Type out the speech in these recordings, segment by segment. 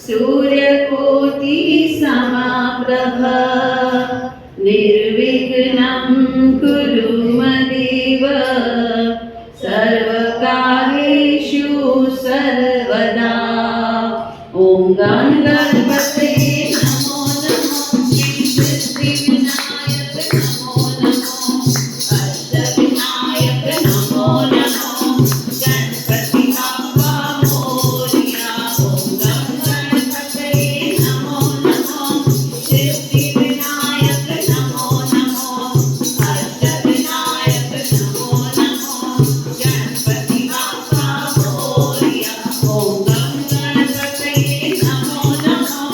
सूर्यकोटि समप्रभा निर्विघ्नं कुरु मदेव सर्वकार्येषु सर्वदा। ॐ गं गणपतये नमो नमो श्री सिद्धिविनायक नमो नमो अष्टविनायक नमो नमो गणपति बाप्पा मोरया। ॐ गं गणपतये नमो नमो सिद्धिविनायक नमो नमो अष्टविनायक नमो नमो गणपति बाप्पा मोरया। ॐ गं गणपतये नमो नमो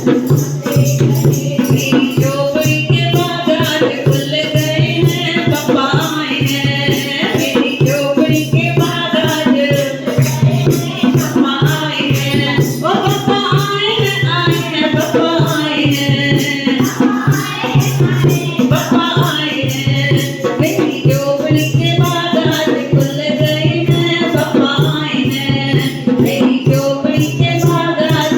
मेरी झोपड़ी के बागान खुल गए हैं, पापा आए हैं। मेरी झोपड़ी के बागान पापा आए हैं, ओ पापा आए हैं, पापा आए हैं, पापा आए हैं। मेरी झोपड़ी के बागान खुल गए हैं, पापा आए हैं। मेरी झोपड़ी के बागान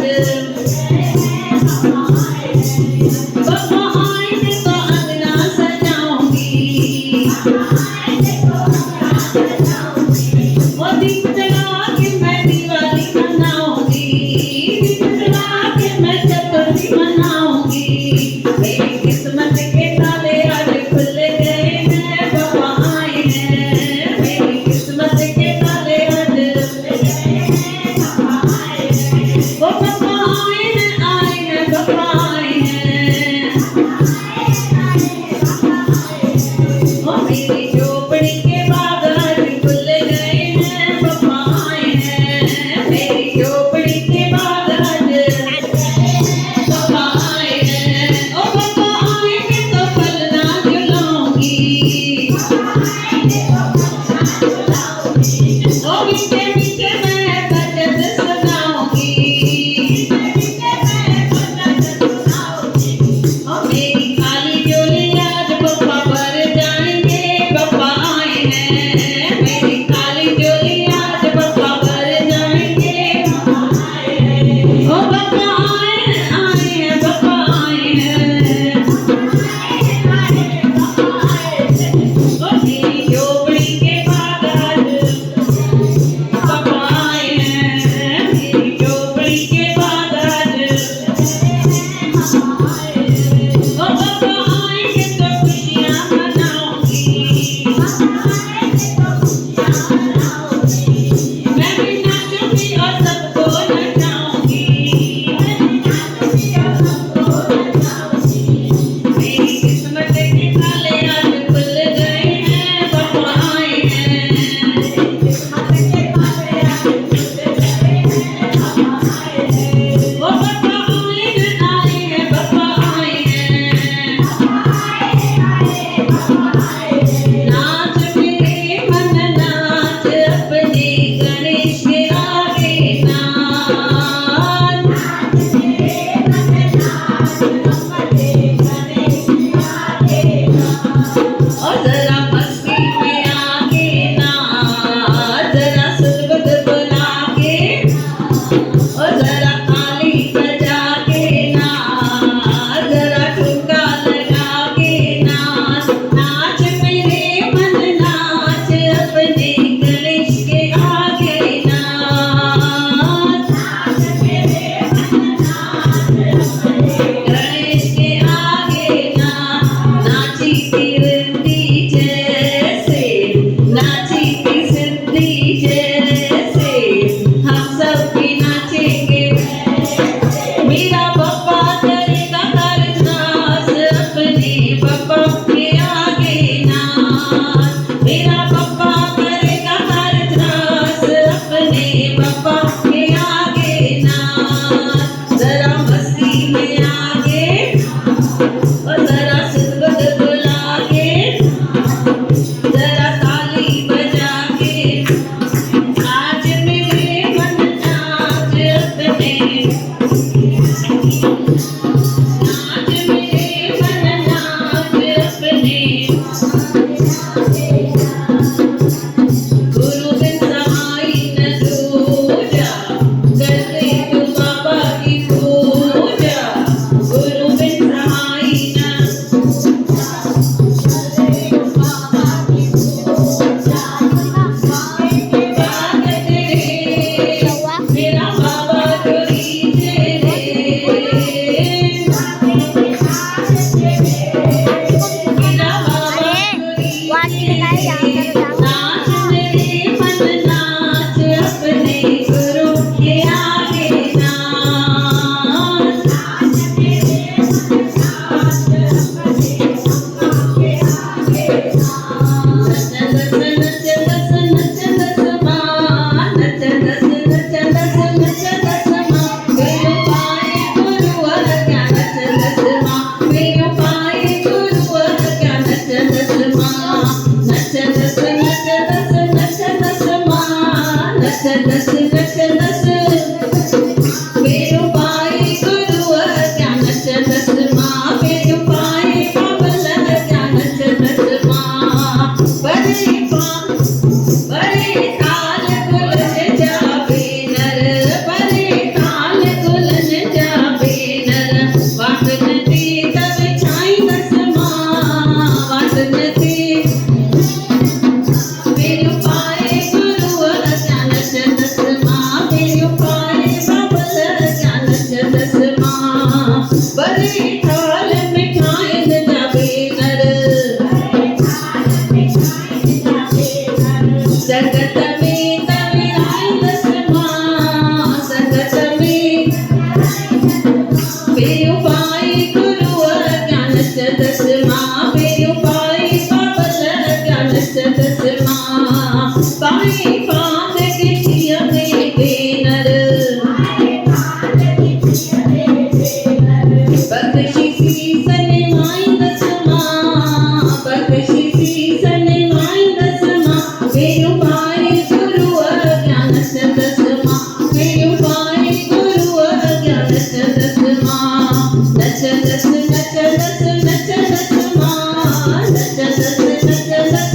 नच दस नच दस नच दस मां नच दस नच दस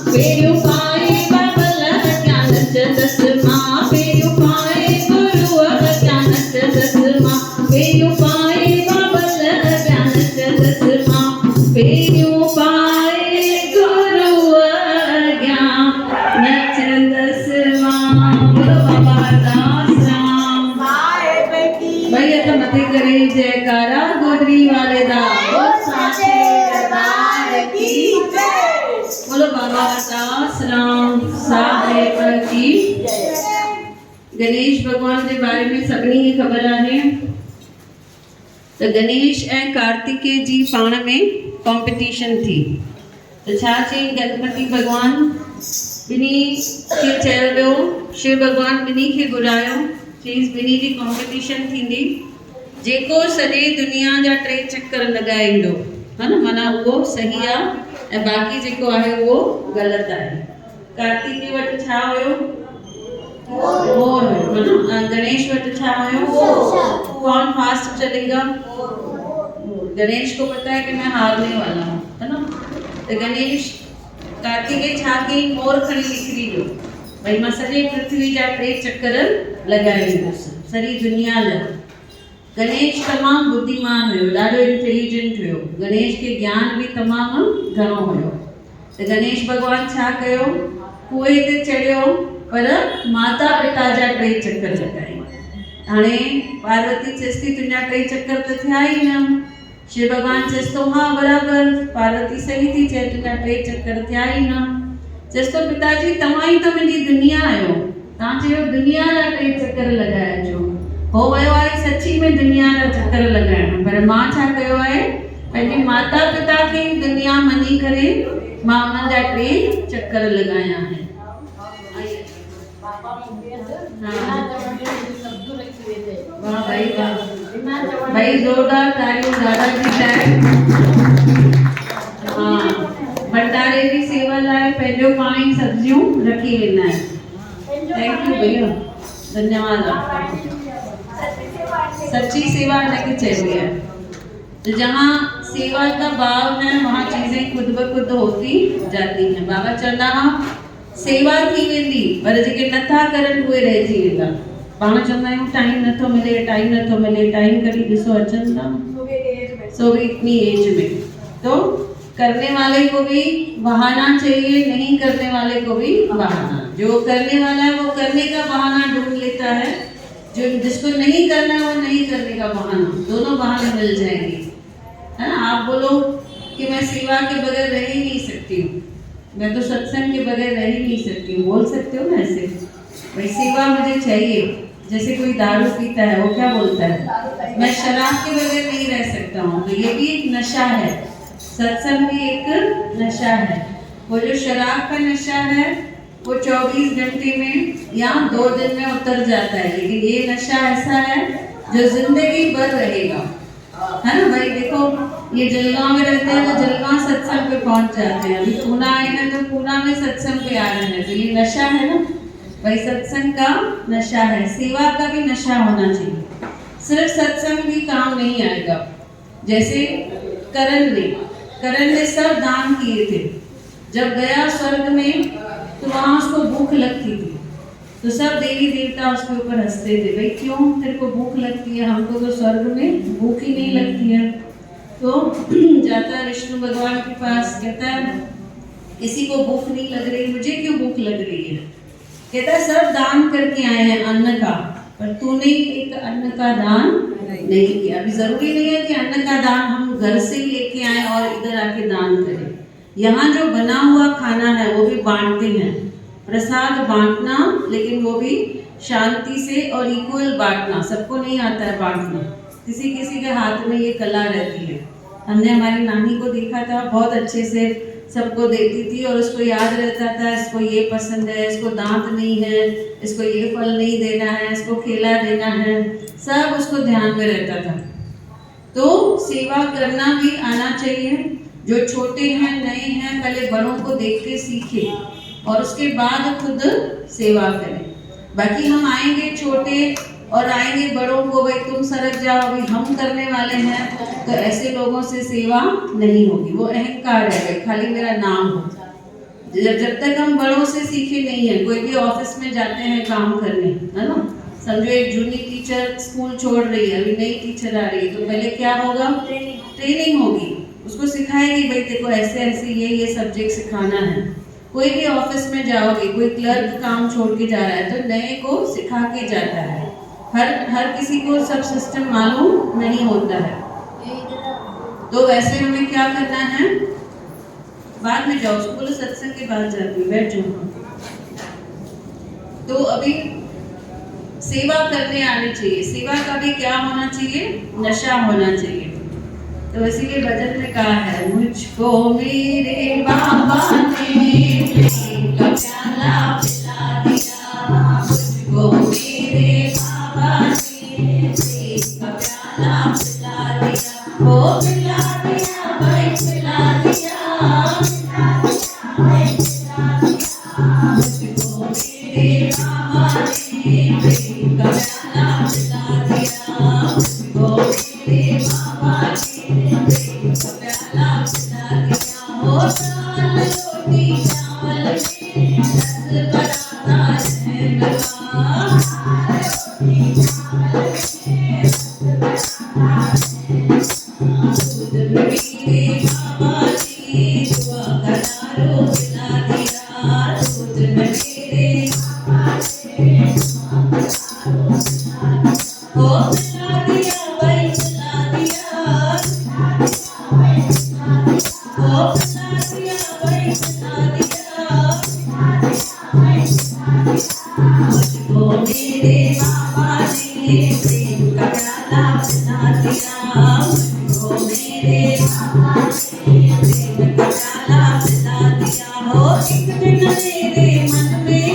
पेरू पाए बाबल क्या नच दस मां पेरू पाए गुरु क्या नच दस मां पेरू पाए बाबल क्या नच दस मां पेरू पाए गुरु क्या नच दस मां बोलो बाबा दास राम भैया तो मते करे जयकारा गोदरी वाले दा बोलो बाबा दास राम साहेब की गणेश भगवान के बारे में सभी की खबर है। तो गणेश ऐं कार्तिकेय जी पाण में कॉम्पिटिशन थी तो छा चई गणपति भगवान बिनी के चयो वियो शिव भगवान बिनी के घुरायो चईस बिनी जी कॉम्पिटिशन थींदी जेको सॼे दुनिया जा 3 चक्कर लॻाईंदो है ना माना वो सही है ऐं बाक़ी जेको आहे वो ग़लत आहे। कार्तिकेय वटि छा हुयो मोर हुयो है ना गणेश वटि छा हुयो कौन फास्ट चलेगा गणेश को पता है कि मैं हारने वाला हूँ है ना तो गणेश कार्तिकेय छा कई मोर खणी निकिरी वियो भाई मां सॼे पृथ्वी जा 3 चक्कर लॻाईंदुसि सॼी दुनिया लाइ। गणेश तमाम बुद्धिमान हुयो ॾाढो इंटेलिजेंट हुयो गणेश के ज्ञान भी तमाम घणो हुयो तो गणेश भगवान छा कयो कुएं ते चढ़ियो पर माता पिता जा 3 चक्कर लॻाई हाणे पार्वती चएसि थी तुंहिंजा 3 चक्कर त थिया ई न शिव भगवान चएसि थो हाँ बराबर पार्वती सही थी चए तुंहिंजा 3 चक्कर थिया ई न चएसि थो पिताजी तव्हां ई त मुंहिंजी दुनिया आहियो तव्हां चयो दुनिया जा 3 चक्कर लॻाए अचो हो वियो आहे सची में दुनिया जा चक्कर लॻाइण पर मां छा कयो आहे पंहिंजी माता पिता खे दुनिया मञी करे मां उन्हनि जा 3 चक्कर लॻाया आहिनि। वाह भाई वाह भाई जोरदार तालियों दादाजी लाइ हाँ भंडारे जी सेवा लाइ पंहिंजो पाण ई सब्जियूं रखी वेंदा आहिनि। थैंक यू भैया धन्यवाद आपका सच्ची सेवा इनके चाहिए है तो जहाँ सेवा का भाव है वहाँ चीजें खुद ब खुद होती जाती हैं। बाबा चवंदा सेवा थी वेंदी पर जेके नथा करन उहे रहिजी वेंदा पाण चवंदा आहियूं टाइम नथो मिले टाइम कॾहिं ॾिसो अचनि था सो भी इतनी एज में तो करने वाले को भी बहाना चाहिए नहीं करने वाले को भी बहाना जो करने वाला है वो करने का बहाना ढूंढ लेता है जो जिसको नहीं करना है वो नहीं करने का बहाना दोनों बहाने मिल जाएंगे है ना। आप बोलो कि मैं सेवा के बगैर रह ही नहीं सकती हूँ मैं तो सत्संग के बगैर रह ही नहीं सकती हूँ बोल सकते हो ना ऐसे भाई सेवा मुझे चाहिए जैसे कोई दारू पीता है वो क्या बोलता है मैं शराब के बगैर नहीं रह सकता हूँ तो ये भी एक नशा है सत्संग भी एक नशा है। वो जो शराब का नशा है वो 24 घंटे में या 2 दिन में उतर जाता है लेकिन ये नशा ऐसा है जो जिंदगी भर रहेगा है ना भाई। देखो ये जलगांव में रहते हैं तो जलगांव सत्संग पे पहुंच जाते हैं अभी पूना आए हैं तो पूना में सत्संग पे आ रहे हैं तो ये नशा है ना भाई सत्संग का नशा है। सेवा का भी नशा होना चाहिए सिर्फ सत्संग भी काम नहीं आएगा। जैसे करण ने सब दान किए थे जब गया स्वर्ग में तो वहाँ उसको भूख लगती थी तो सब देवी देवता उसके ऊपर हंसते थे भाई क्यों तेरे को भूख लगती है हमको तो स्वर्ग में भूख ही नहीं लगती है। तो जाता है विष्णु भगवान के पास कहता है किसी को भूख नहीं लग रही मुझे क्यों भूख लग रही है कहता है सब दान करके आए हैं अन्न का पर तूने एक अन्न का दान नहीं किया। अभी जरूरी नहीं है कि अन्न का दान हम घर से ही लेके आए और इधर आके दान करें। यहाँ जो बना हुआ खाना है वो भी बांटते हैं प्रसाद बांटना लेकिन वो भी शांति से और इक्वल बांटना सबको नहीं आता है बांटना किसी किसी के हाथ में ये कला रहती है। हमने हमारी नानी को देखा था बहुत अच्छे से सबको देती थी और उसको याद रहता था इसको ये पसंद है इसको दांत नहीं है इसको ये फल नहीं देना है इसको केला देना है सब उसको ध्यान में रहता था। तो सेवा करना भी आना चाहिए जो छोटे हैं नए हैं पहले बड़ों को देख के सीखे और उसके बाद खुद सेवा करें। बाकी हम आएंगे छोटे और आएंगे बड़ों को, भाई तुम सरक जाओ, अभी हम करने वाले हैं, तो ऐसे लोगों से सेवा नहीं होगी। वो अहंकार है भाई, खाली मेरा नाम हो। जब तक हम बड़ों से सीखे नहीं है, कोई भी ऑफिस में जाते हैं काम करने, है ना, समझो एक जूनियर टीचर स्कूल छोड़ रही है, अभी नई टीचर आ रही है, तो पहले क्या होगा, ट्रेनिंग होगी, उसको सिखाएगी भाई देखो ऐसे ऐसे ये सब्जेक्ट सिखाना है। कोई भी ऑफिस में जाओगे, कोई क्लर्क काम छोड़ के जा रहा है तो नए को सिखा के जाता है। हर किसी को सब सिस्टम मालूम नहीं होता है। तो वैसे हमें क्या करना है, बाद में जाओ, स्कूल सत्संग के बाद जाती बैठ जाओ। तो अभी सेवा करने आनी चाहिए। सेवा का भी क्या होना चाहिए, नशा होना चाहिए। तो इसीलिए भजन में कहा है, मुझको मेरे बाबा ने प्रेम का प्याला पिला दिया, मुझको मेरे बाबा ने प्रेम का प्याला पिला दिया, वो पिला दिया भाई पिला दिया, मुझको मेरे बाबा ने प्रेम का प्याला पिला दिया, मुझको मेरे बाबा ने प्रेम का प्याला पिला दिया, हो दाल रोटी चावल में रस बराता रहने लगा, रोटी चावल में रस बराता दूध मेरे बाबा ने दुआ का दारू पिला दिया, दूध मेरे बाबा ने दुआ का दारू पिला दिया, भाई पिला दिया, ओ पिला दिया भाई पिला दिया, मुझको मेरे बाबा ने प्रेम का प्याला पिला दिया, मुझको मेरे बाबा ने प्रेम का प्याला पिला दिया, हो एक दिन मेरे मन में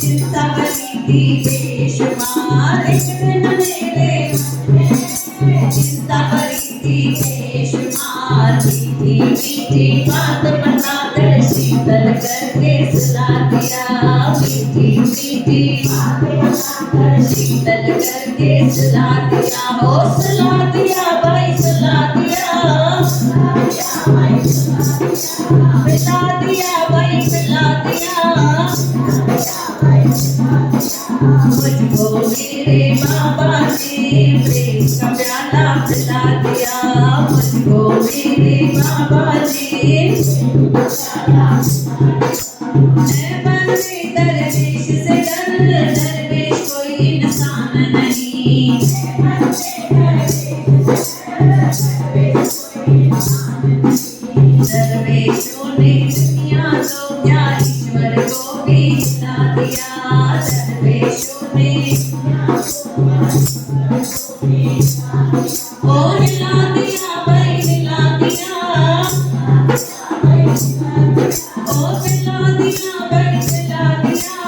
चिंता भरी थी बेशुमार, एक दिन मेरे मन में चिंता भरी थी बेशुमार, मीठी मीठी बात बताकर शीतल करके सुला दिया, मीठी मीठी बात बताकर शीतल करके सुला दिया, हो सुला दिया भाई सुला दिया, पिला दिया भाई पिला दिया, मुझको मेरे बाबा ने प्रेम का प्याला पिला दिया, मुझको मेरे बाबा ने मैं बंदे दरवेश से डर, दरवेश कोई इंसान नहीं, दरवेशों ने दुनिया तो क्या ईश्वर को भी हिला दिया, दरवेशों ने ओ हिला दिया भाई हिला दिया, ओ हिला दिया भाई हिला दिया,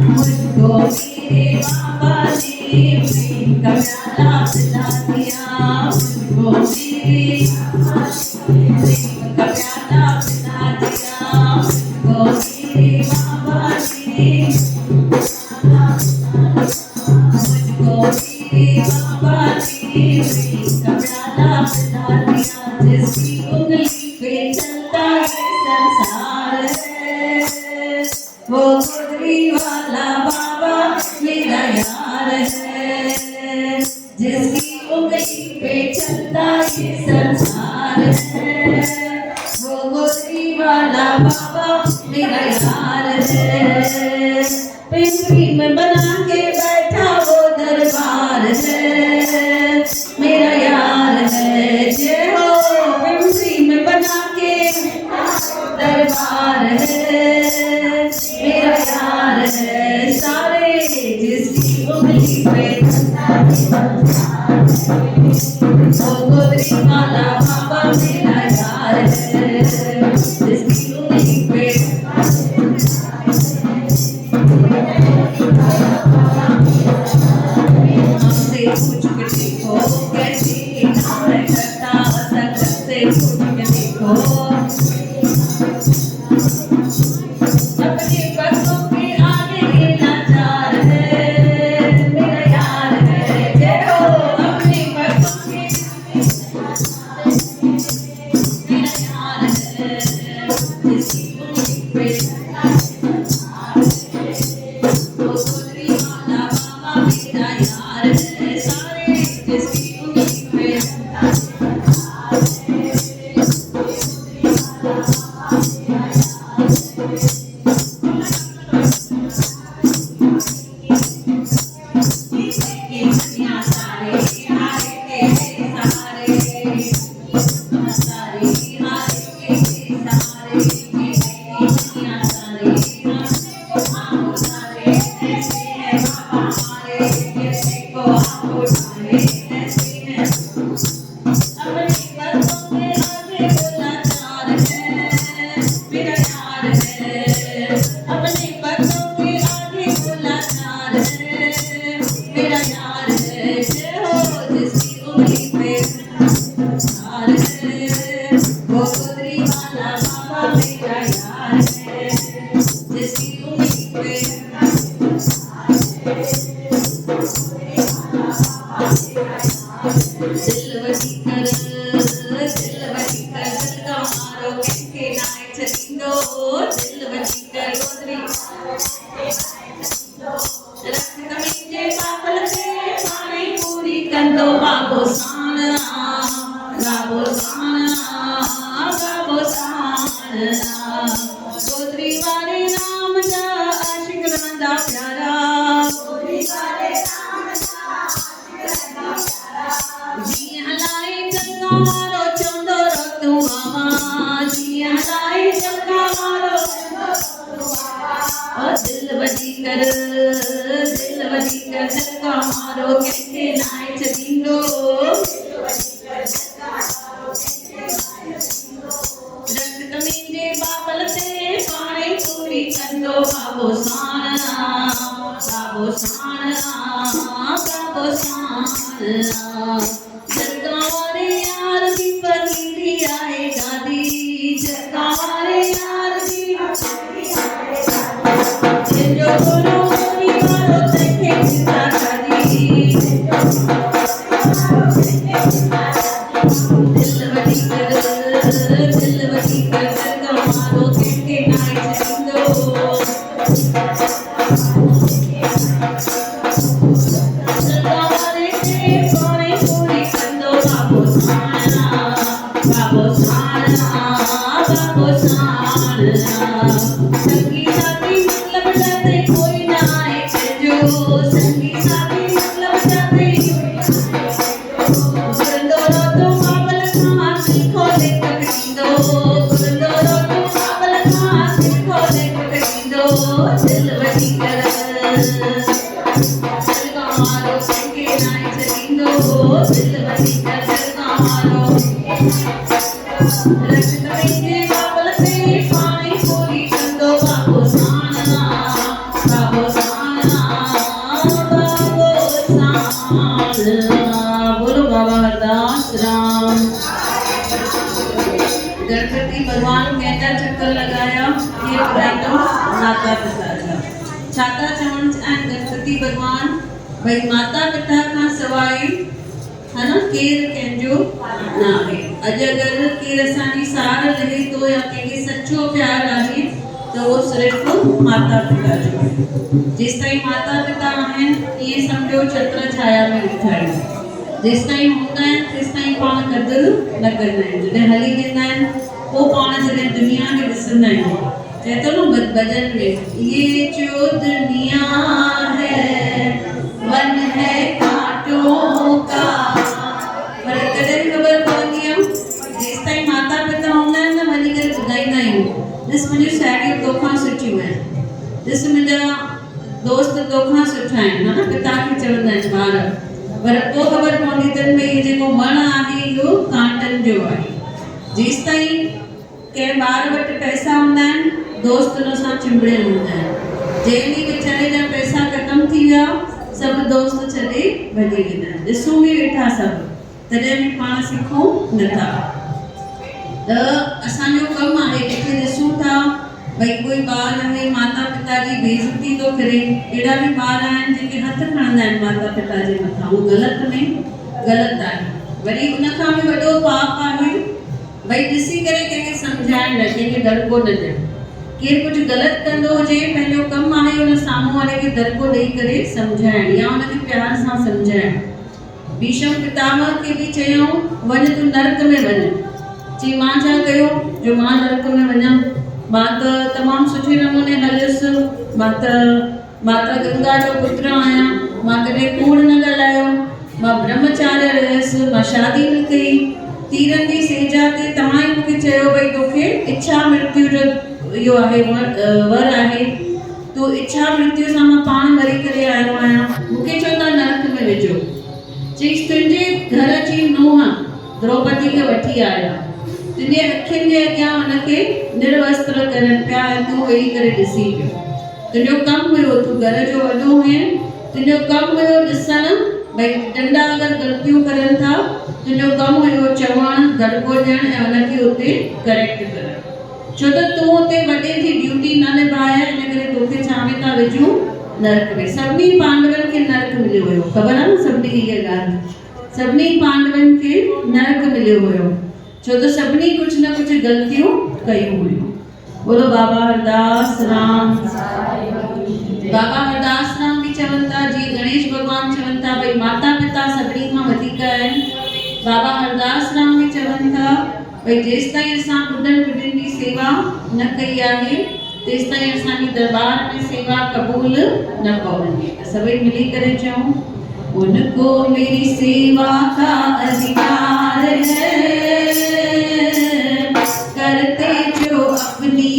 मुझको मेरे बाबा ने प्रेम का प्याला पिला दिया, मुझको मेरे बाबा ने प्रेम का प्याला पिला दिया, मुझको मेरे बाबा ने मुझको मेरे बाबा ने प्रेम का प्याला पिला दिया, जिसकी उंगली पे चलता है संसार है, वो गुजरी वाला बाबा मेरा यार है, जिसकी उंगली पे चलता ये संसार है, वो गुजरी वाला बाबा मेरा यार है, पिंपरी में बना के बैठा वो दरबार है, मेरा यार है, जय हो, पिंपरी में बना के दरबार है, मेरा यार है, सारे जिसकी उंगली पे वो गोदरी वाला बाबा मेरा यार है, जिसकी उंगली पे हमसे पूछ के देखो कैसी नाम करता, सबसे पूछ के देखो, अपने पगों के आगे ना मेरा यार है, सारे जिसकी उम्मीद पे बोलो बाबा हरदास राम। गणपति भगवान कहता चक्कर लगाया ये प्राइटम माता पिता जा छाता चवण ऐं गणपति भगवान भाई माता पिता खां सवाइ है ना केर कंहिंजो ना आहे। अॼु अगरि केर असांजी सार लहे थो या कंहिंखे सच्चो प्यार आहे तो वो सिर्फ माता पिता जो है। जिस ताईं माता पिता आहिनि ये समझो छत्र छाया में वेठा आहिनि। जिस ताईं हूंदा आहिनि तेसि ताईं पाण क़दुरु न कंदा आहिनि। जॾहिं हली वेंदा आहिनि पोइ पाण जॾहिं दुनिया खे ॾिसंदा आहियूं चए थो न भॼन में ये जो दुनिया है वन है कांटों का। पर कॾहिं ख़बर पवंदी आहे जेसि ताईं माता पिता हूंदा आहिनि न वञी करे ॿुधाईंदा आहियूं ॾिस मुंहिंजी साहेड़ियूं तोखां सुठियूं आहिनि, ॾिस मुंहिंजा दोस्त तोखां सुठा आहिनि, है ना पिता खे चवंदा आहिनि ॿार। पर पोइ ख़बर पवंदी अथनि भई इहो जेको वणु आहे इहो कांटनि जो आहे। जेसि ताईं कंहिं ॿार वटि पैसा हूंदा आहिनि दोस्त हुन सां चिंबड़ियल हूंदा आहिनि। जंहिं ॾींहुं वेचारे जा पैसा ख़तमु थी विया सभु दोस्त छॾे भॼी वेंदा आहिनि। ॾिसूं बि वेठा सभु तॾहिं बि पाण सिखूं नथा। त असांजो कमु आहे जिथे ॾिसूं था भई कोई ॿार आहे माता पिता जी बेइज़ती थो करे। अहिड़ा बि ॿार आहिनि जेके हथु खणंदा आहिनि माता पिता जे मथां, उहो ग़लति में ग़लति आहे। वरी उनखां बि वॾो पाप आहे भई ॾिसी करे कंहिंखे सम्झाइण न, कंहिंखे दड़को न ॾियणु। केर कुछ गलत कंदो हुजे पंहिंजो कमु आहे उन साम्हूं वारे खे दड़को ॾेई करे सम्झाइण या उनखे प्यार सां सम्झाइण। भीष्म पितामह खे बि चयऊं वञ तूं नरक में वञ। चई मां छा कयो जो मां नरक में वञा, मां त तमामु सुठे नमूने हलियुसि, मां त माता गंगा जो पुत्र आहियां, मां कॾहिं कूड़ न ॻाल्हायो, मां ब्रह्मचार्य रहियसि, मां शादी न कई। तीरनि जी सेजा ते तव्हां ई मूंखे चयो भई तोखे इच्छा मृत्यु जो इहो आहे वर आहे, तूं इच्छा मृत्यु सां मां पाण मरी करे आयो आहियां, मूंखे चवंदा नरक में विझो। चईसि तुंहिंजे घर जी नूंहं द्रौपदी खे वठी आया, तुंहिंजे अखियुनि जे अॻियां हुनखे निर्वस्त्र करनि पिया ऐं तूं वेही करे ॾिसी पियो। तुंहिंजो कमु हुयो, तूं घर जो वॾो हुएं, तुंहिंजो कमु हुयो ॾिसणु भई नंढा अगरि ग़लतियूं करनि था, तुंहिंजो कमु हुयो चवणु दड़को ॾियणु ऐं हुनखे उते करेक्ट करणु। छो त तूं उते वॾे जी ड्यूटी न निभाए, इन करे तोखे छा में था विझूं नरक में। सभिनी पांडवनि खे नरक मिलियो हुयो, ख़बर आहे न सभिनी खे इहा ॻाल्हि, सभिनी पांडवनि खे नरक मिलियो हुयो छो त सभिनी कुछ न कुछ ग़लतियूं कयूं हुयूं। बोलो बाबा हरदास राम। बाबा हरदास राम भी चवनि था, जी गणेश भगवान चवनि था भई माता पिता सभिनी खां वधीक आहिनि। बाबा हरदास राम भी चवनि था भई जेसिताईं असां ॿुढनि बुढियुनि जी सेवा न कई आहे तेसिताईं असांजी दरबार में सेवा क़बूल न पवंदी। सभई मिली करे चऊं उनको मेरी सेवा का अधिकार है।